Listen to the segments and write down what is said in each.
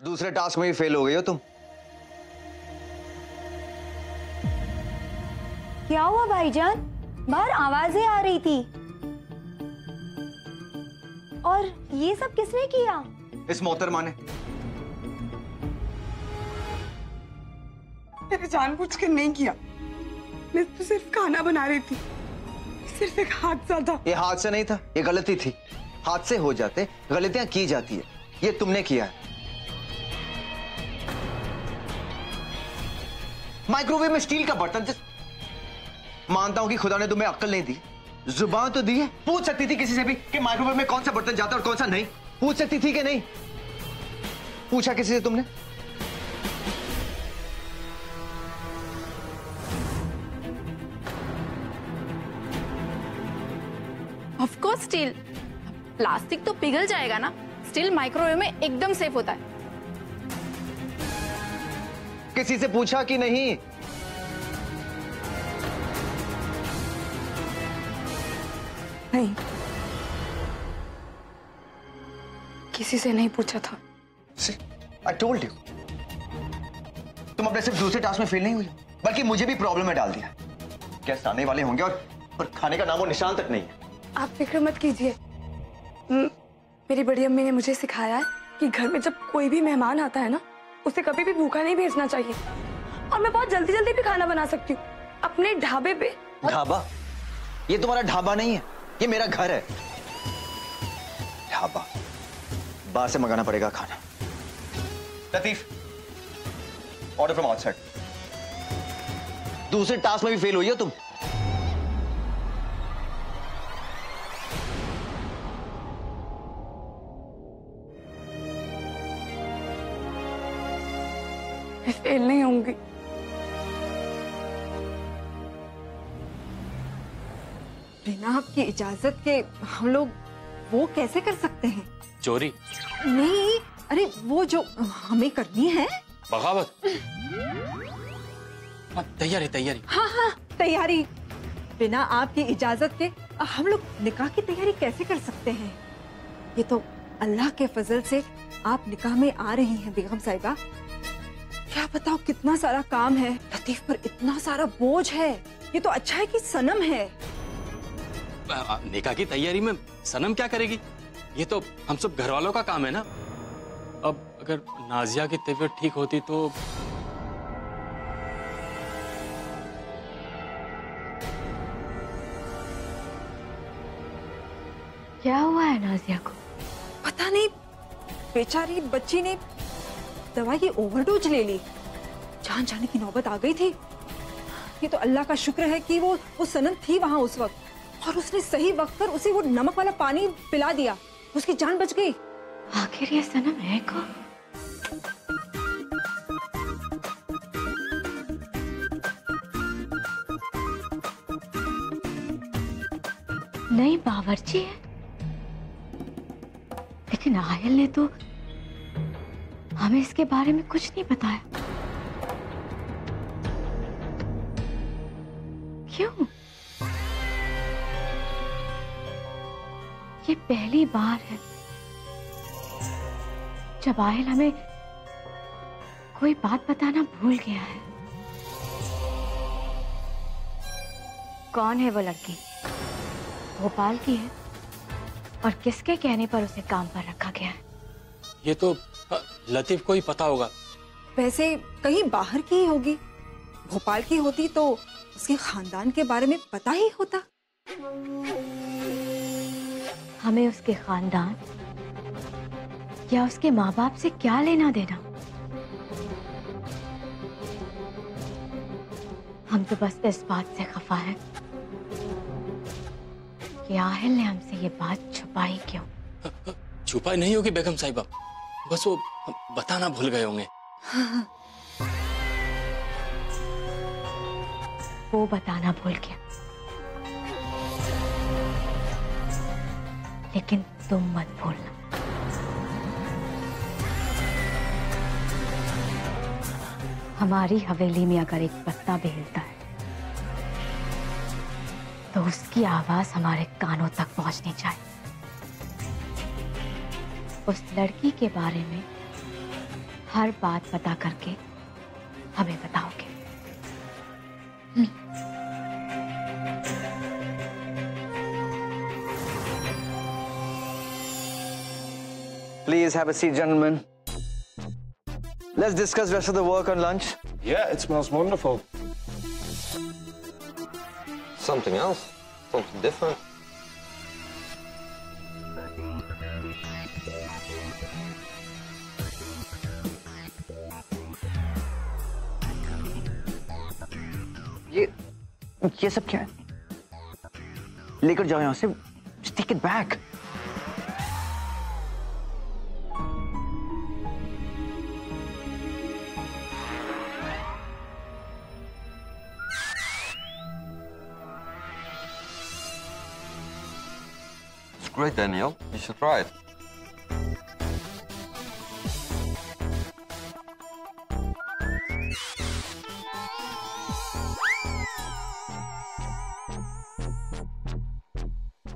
दूसरे टास्क में भी फेल हो गई हो तुम। क्या हुआ भाईजान? बाहर आवाजें आ रही थी। और ये सब किसने किया? इस मोहतरमा ने। मैंने जानबूझ के नहीं किया, मैं तो सिर्फ खाना बना रही थी। सिर्फ एक हादसा था। ये हादसा नहीं था, ये गलती थी। हादसे हो जाते, गलतियां की जाती है, ये तुमने किया है। माइक्रोवेव में स्टील का बर्तन, मानता हूं कि खुदा ने तुम्हें अक्ल नहीं दी, जुबान तो दी है। पूछ सकती थी किसी से भी कि माइक्रोवेव में कौन सा बर्तन जाता है और कौन सा नहीं। पूछ सकती थी कि नहीं? पूछा किसी से तुमने? Of course steel. प्लास्टिक तो पिघल जाएगा ना, स्टील माइक्रोवेव में एकदम सेफ होता है। किसी से पूछा कि नहीं? नहीं, किसी से नहीं पूछा था। I told you। तुम अपने सिर्फ दूसरे टास्क में फेल नहीं हुई, बल्कि मुझे भी प्रॉब्लम में डाल दिया। गेस्ट आने वाले होंगे और खाने का नामो निशान तक नहीं है। आप फिक्र मत कीजिए। मेरी बड़ी अम्मी ने मुझे सिखाया है कि घर में जब कोई भी मेहमान आता है ना, उसे कभी भी भूखा नहीं भेजना चाहिए। और मैं बहुत जल्दी जल्दी भी खाना बना सकती हूँ अपने ढाबे पे। ढाबा? ये तुम्हारा ढाबा नहीं है, ये मेरा घर है। ढाबा बाहर से मंगाना पड़ेगा खाना। Latif, order from outside. दूसरे टास्क में भी फेल हुई हो तुम। मैं फेल नहीं होंगी। बिना आपकी इजाजत के हम लोग वो कैसे कर सकते हैं? चोरी नहीं, अरे वो जो हमें करनी है। बगावत। तैयारी तैयारी। हाँ हाँ, तैयारी। बिना आपकी इजाजत के हम लोग निकाह की तैयारी कैसे कर सकते हैं? ये तो अल्लाह के फजल से आप निकाह में आ रही हैं बेगम साहिबा। क्या बताओ कितना सारा काम है, लतीफ पर इतना सारा बोझ है। ये तो अच्छा है कि सनम है। निकाह की तैयारी में सनम क्या करेगी? ये तो हम सब घर वालों का काम है ना। अब अगर नाजिया की तबीयत ठीक होती तो क्या हुआ है नाजिया को? पता नहीं, बेचारी बच्ची ने दवाई की ओवरडोज ले ली, जान जाने की नौबत आ गई थी। ये तो अल्लाह का शुक्र है कि वो सनम थी वहां उस वक्त, और उसने सही वक्त पर उसे वो नमक वाला पानी पिला दिया, उसकी जान बच गई। आखिर ये सनम है कौन? नई बावर्ची है, लेकिन आयल ने तो हमें इसके बारे में कुछ नहीं बताया। क्यों? ये पहली बार है जब आयल हमें कोई बात बताना भूल गया है। कौन है वो लड़की? भोपाल की है, और किसके कहने पर उसे काम पर रखा गया है? ये तो लतीफ को ही पता होगा। वैसे कहीं बाहर की ही होगी। भोपाल की होती तो उसके खानदान के बारे में पता ही होता। हमें उसके खानदान या उसके माँ बाप से क्या लेना देना? हम तो बस इस बात से खफा है कि आहिल ने हमसे ये बात छुपाई क्यों? छुपाई नहीं होगी बेगम साहिबा, बस वो बताना भूल गए होंगे। वो बताना भूल गया, लेकिन तुम मत भूलना। हमारी हवेली में अगर एक पत्ता भी हिलता है तो उसकी आवाज हमारे कानों तक पहुंचनी चाहिए। उस लड़की के बारे में हर बात पता करके हमें बताओगे। Please have a seat, gentlemen. Let's discuss rest of the work on lunch. Yeah, it smells wonderful. Something else, something different. ये सब क्या है? लेकर जाओ यहां से। Just take it back. It's great, Daniel. You should try it.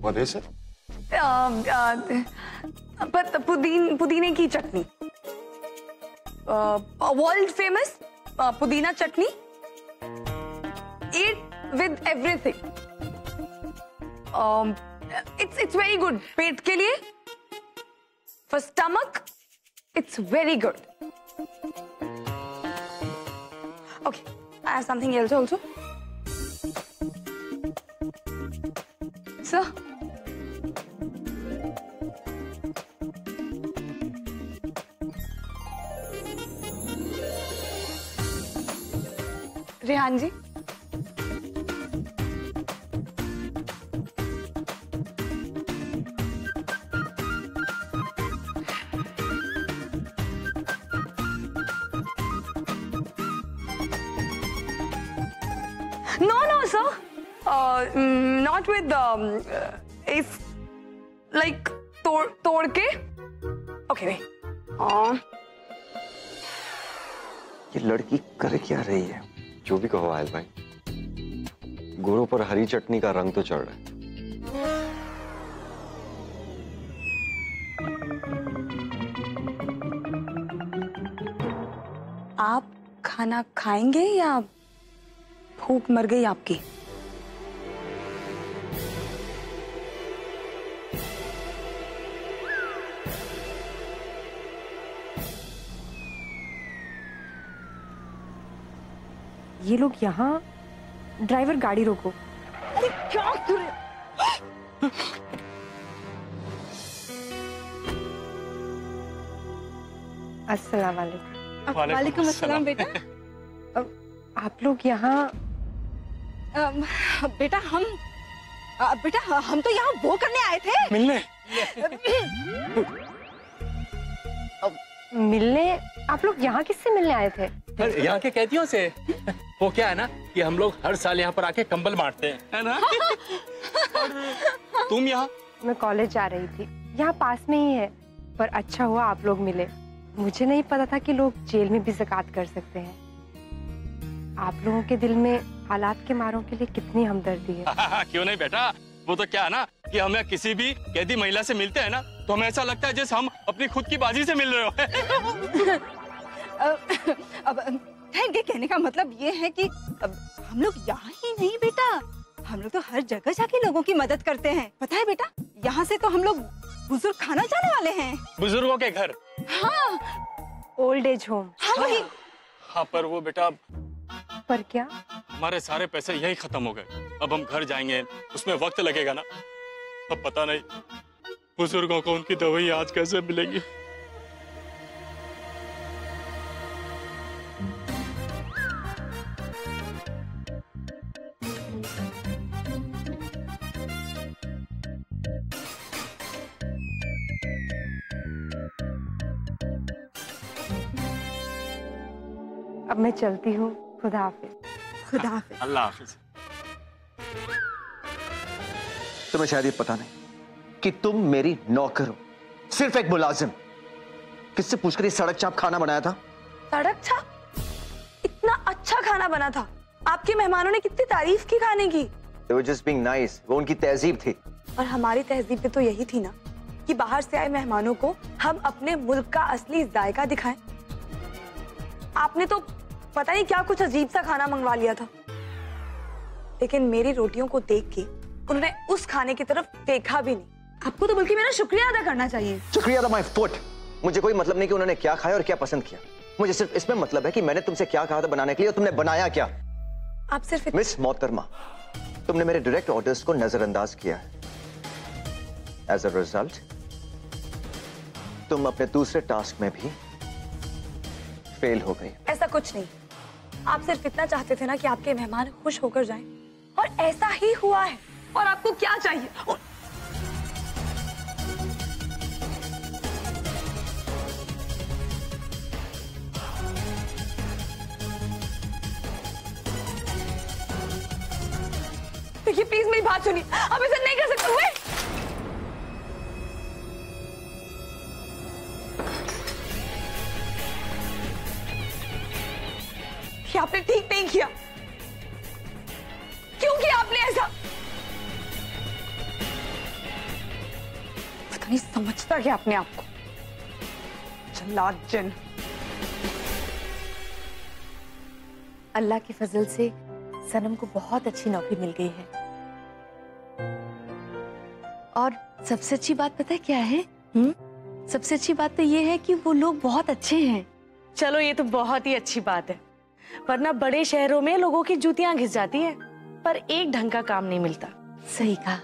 What is it? पुदीने की चटनी, world famous pudina chutney, eat with everything. It's very good पेट के लिए, for stomach it's very good. Okay, I have something else also. Sir, Rehan ji, no sir, not with if like तोड़ के। okay wait, ये लड़की करे क्या रही है? जो भी कहो आयल भाई, गुरु पर हरी चटनी का रंग तो चढ़ रहा है। आप खाना खाएंगे या भूख मर गई आपकी? ये लोग यहाँ, ड्राइवर गाड़ी रोको। अरे क्या कर रहे हो? अस्सलाम वालेकुम। वालेकुम अस्सलाम बेटा। आप लोग यहाँ? बेटा हम तो यहाँ वो करने आए थे, मिलने। मिलने? आप लोग यहाँ किससे मिलने आए थे? यहाँ के कैदियों से। वो क्या है ना कि हम लोग हर साल यहाँ पर आके कंबल बांटते हैं, है ना? और तुम यहाँ? मैं कॉलेज जा रही थी, यहाँ पास में ही है, पर अच्छा हुआ आप लोग मिले। मुझे नहीं पता था कि लोग जेल में भी ज़कात कर सकते हैं। आप लोगों के दिल में हालात के मारों के लिए कितनी हमदर्दी है। क्यों नहीं बेटा, वो तो क्या है ना कि हमें किसी भी कैदी महिला से मिलते हैं ना तो हमें ऐसा लगता है जैसे हम अपनी खुद की बाजी से मिल रहे हो। अब खैर के कहने का मतलब ये है कि अब हम लोग यहाँ ही नहीं बेटा, हम लोग तो हर जगह जाके लोगों की मदद करते हैं। पता है बेटा, यहाँ से तो हम लोग बुजुर्ग खाना जाने वाले हैं। बुजुर्गों के घर? हाँ, ओल्ड एज होम। हाँ वही। हाँ पर वो बेटा, पर क्या? हमारे सारे पैसे यही खत्म हो गए। अब हम घर जाएंगे, उसमें वक्त लगेगा ना। अब पता नहीं बुजुर्गों को उनकी दवाई आज कैसे मिलेगी। अब मैं चलती हूँ, खुदा हाफिज। खुदा हाफिज। अल्लाह हाफिज। तुम्हें शायद ये पता नहीं कि तुम मेरी नौकर हो, सिर्फ एक मुलाजिम। किससे पूछकर ये सड़क चाप खाना बनाया था? सड़क छाप? इतना अच्छा खाना बना था, आपके मेहमानों ने कितनी तारीफ की खाने की। They were just being nice. वो उनकी तहजीब थी। और हमारी तहजीब भी तो यही थी ना कि बाहर से आए मेहमानों को हम अपने मुल्क का असली जायका दिखाएं। आपने तो पता नहीं क्या कुछ अजीब सा खाना मंगवा लिया था, लेकिन मेरी रोटियों को देख के उन्होंने उस खाने की तरफ देखा भी नहीं। आपको तो बल्कि मेरा शुक्रिया अदा करना चाहिए। शुक्रिया माय फुट। मुझे कोई मतलब नहीं कि उन्होंने क्या खाया और क्या पसंद किया, मुझे सिर्फ इसमें मतलब है कि मैंने तुमसे क्या कहा था बनाने के लिए और तुमने बनाया क्या। आप सिर्फ मिस मोहतरमा, तुमने मेरे डायरेक्ट ऑर्डर्स को नजरअंदाज किया है। एज अ रिजल्ट तुम अपने दूसरे टास्क में भी फेल हो गई। ऐसा कुछ नहीं, आप सिर्फ इतना चाहते थे ना कि आपके मेहमान खुश होकर जाएं, और ऐसा ही हुआ है। और आपको क्या चाहिए? देखिए प्लीज मेरी बात सुनिए, आप ऐसा नहीं कर सकते। Wait! कि आपने ठीक नहीं किया। क्यों किया आपने ऐसा? पता नहीं समझता क्या अपने आप को, जल्लाद जिन। अल्लाह के फजल से सनम को बहुत अच्छी नौकरी मिल गई है, और सबसे अच्छी बात पता है क्या है? सबसे अच्छी बात तो ये है कि वो लोग बहुत अच्छे हैं। चलो ये तो बहुत ही अच्छी बात है, वरना बड़े शहरों में लोगों की जूतियां घिस जाती हैं, पर एक ढंग का काम नहीं मिलता। सही कहा।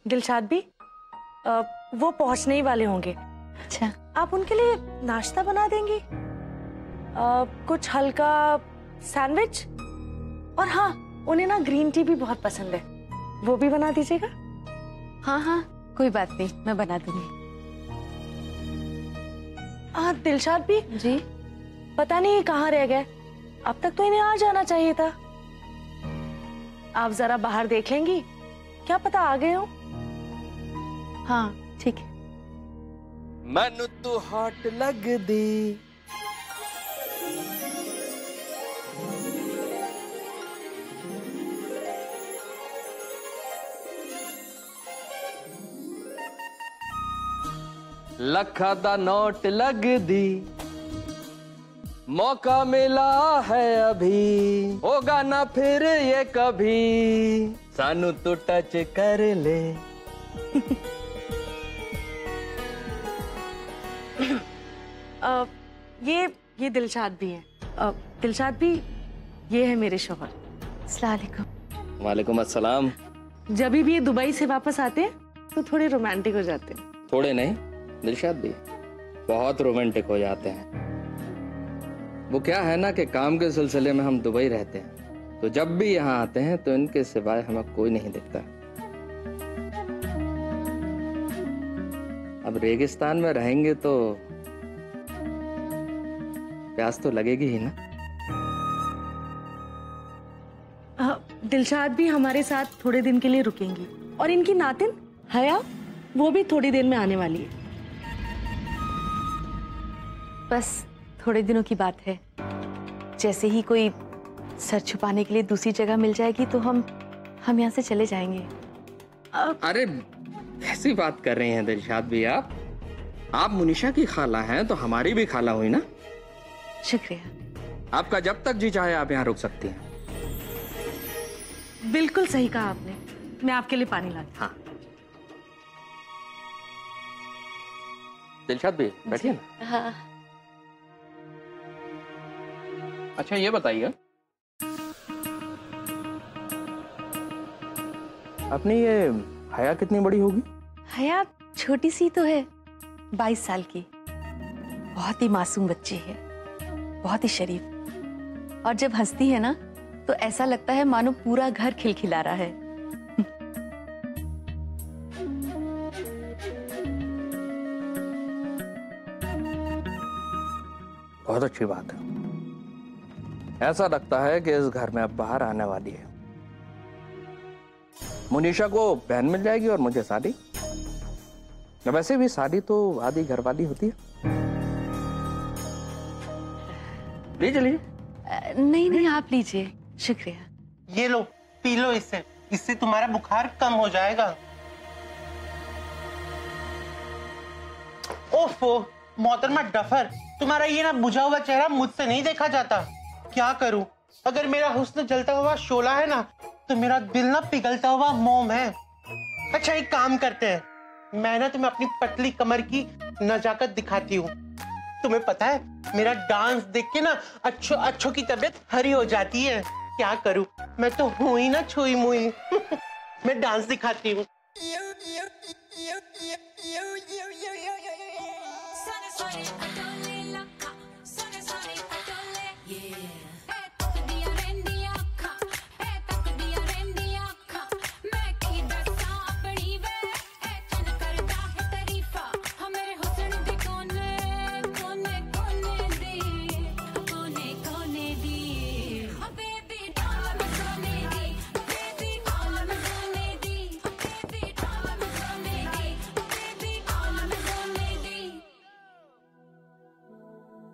दिलशाद भी वो पहुंचने ही वाले होंगे। अच्छा, आप उनके लिए नाश्ता बना देंगी? कुछ हल्का सैंडविच, और हाँ उन्हें ना ग्रीन टी भी बहुत पसंद है, वो भी बना दीजिएगा। हाँ हाँ कोई बात नहीं, मैं बना दूंगी। हाँ दिलशाद भी जी, पता नहीं कहाँ रह गए, अब तक तो इन्हें आ जाना चाहिए था। आप जरा बाहर देख लेंगी, क्या पता आ गए हो। हाँ ठीक है। मैनू तू हॉट लग दी, लखा दा नोट लग दी, मौका मिला है अभी, होगा ना फिर ये कभी, सानू तो टच कर ले। ये दिलशाद भी है। दिलशाद भी ये है मेरे शौहर। अस्सलाम वालेकुम। वालेकुम अस्सलाम। जब भी ये दुबई से वापस आते हैं तो थोड़े रोमांटिक हो जाते हैं। थोड़े नहीं, दिलशाद भी बहुत रोमांटिक हो जाते हैं। वो क्या है ना कि काम के सिलसिले में हम दुबई रहते हैं, तो जब भी यहाँ आते हैं तो इनके सिवाय हमें कोई नहीं दिखता। अब रेगिस्तान में रहेंगे तो प्यास तो लगेगी ही ना। दिलशाद भी हमारे साथ थोड़े दिन के लिए रुकेंगी, और इनकी नातिन हया वो भी थोड़ी देर में आने वाली है। बस थोड़े दिनों की बात है, जैसे ही कोई सर छुपाने के लिए दूसरी जगह मिल जाएगी तो हम यहाँ से चले जाएंगे। अरे कैसी बात कर रही हैं दिलशाद भी आप मुनीशा की खाला हैं तो हमारी भी खाला हुई ना। शुक्रिया। आपका जब तक जी चाहे आप यहाँ रुक सकती हैं। बिल्कुल सही कहा आपने, मैं आपके लिए पानी लाती। हाँ दिलशाद भी बैठिए ना। हाँ। अच्छा ये बताइए, अपनी ये हया कितनी बड़ी होगी? हया छोटी सी तो है, 22 साल की। बहुत ही मासूम बच्ची है, बहुत ही शरीफ, और जब हंसती है ना तो ऐसा लगता है मानो पूरा घर खिलखिला रहा है। बहुत अच्छी बात है। ऐसा लगता है कि इस घर में अब बाहर आने वाली है। मुनीशा को बहन मिल जाएगी और मुझे शादी। वैसे भी शादी तो आधी घर वाली होती है। लीजिए। नहीं आप लीजिए, शुक्रिया। ये लो पी लो, इससे तुम्हारा बुखार कम हो जाएगा। ओफो, मोहतरमा डफर, तुम्हारा ये ना बुझा हुआ चेहरा मुझसे नहीं देखा जाता। क्या करूं? अगर मेरा हुस्न जलता हुआ शोला है ना, तो मेरा दिल ना पिघलता हुआ मोम है। अच्छा एक काम करते हैं, मैं ना तुम्हें अपनी पतली कमर की नजाकत दिखाती हूँ। तुम्हें पता है मेरा डांस देख के ना अच्छों की तबीयत हरी हो जाती है। क्या करूं, मैं तो हूं ही ना छुई मुई। मैं डांस दिखाती हूँ।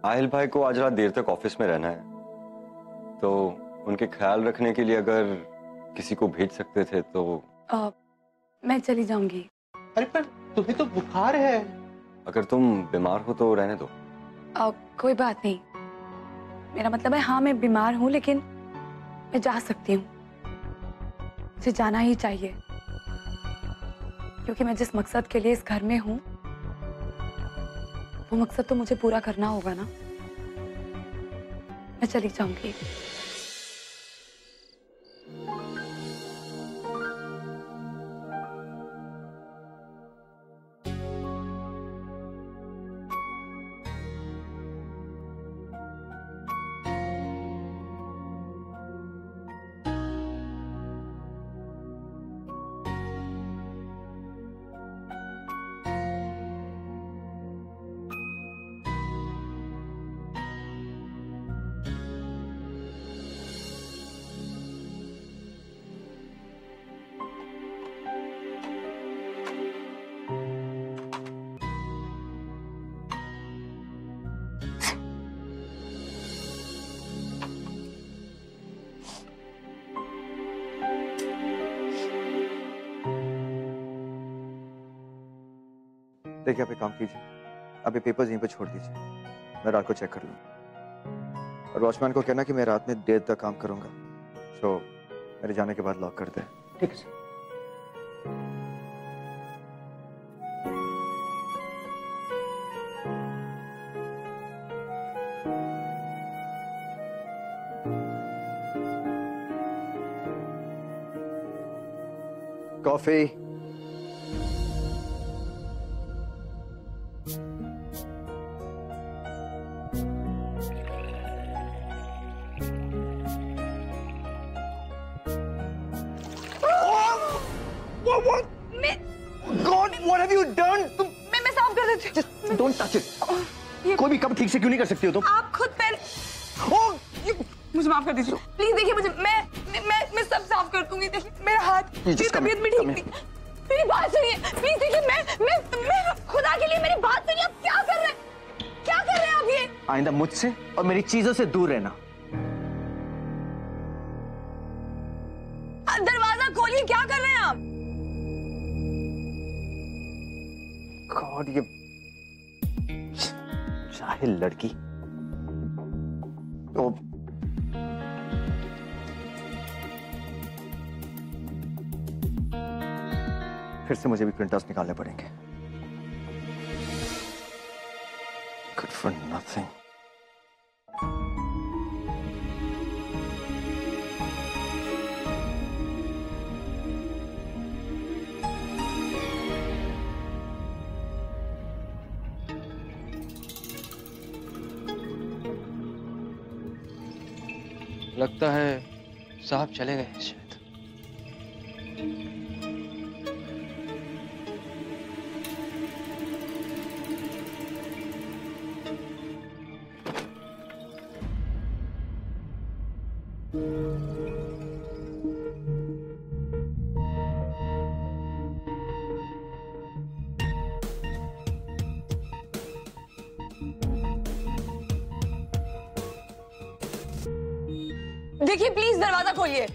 आहिल भाई को आज रात देर तक ऑफिस में रहना है, तो उनके ख्याल रखने के लिए अगर किसी को भेज सकते थे तो। मैं चली जाऊंगी। अरे पर तुम्हें तो बुखार है। अगर तुम बीमार हो तो रहने दो। कोई बात नहीं, मेरा मतलब है हाँ मैं बीमार हूँ, लेकिन मैं जा सकती हूँ। मुझे जाना ही चाहिए, क्योंकि मैं जिस मकसद के लिए इस घर में हूँ वो मकसद तो मुझे पूरा करना होगा ना। मैं चली जाऊंगी। देखिए आप एक काम कीजिए, अभी पेपर्स यहीं पे छोड़ दीजिए, मैं रात को चेक कर लूँ। और वॉचमैन को कहना कि मैं रात में देर तक काम करूँगा, सो मेरे जाने के बाद लॉक कर दे। ठीक है सर। कॉफी। मैं साफ कर देती हूँ। Don't touch it. कोई भी कब ठीक से क्यों नहीं कर सकती हो तुम? आप खुद पहले मुझे माफ कर दीजिए प्लीज। देखिए मुझे मैं सब साफ कर दूंगी। देखिए मेरा हाथ, मेरी तबीयत भी ठीक नहीं। मेरी बात सुनिए प्लीज। देखिए मैं खुदा के लिए मेरी बात सुनिए। आप क्या कर रहे हैं? क्या कर रहे हैं आप? ये आइंदा मुझसे और मेरी चीजों से दूर रहना। दरवाजा खोलिए। क्या कर रहे हैं आप? गॉड, ये जाहिल लड़की। तो फिर से मुझे भी प्रिंटआउट्स निकालने पड़ेंगे। Good for nothing. लगता है साहब चले गए हैं शायद। देखिए प्लीज दरवाजा खोलिए।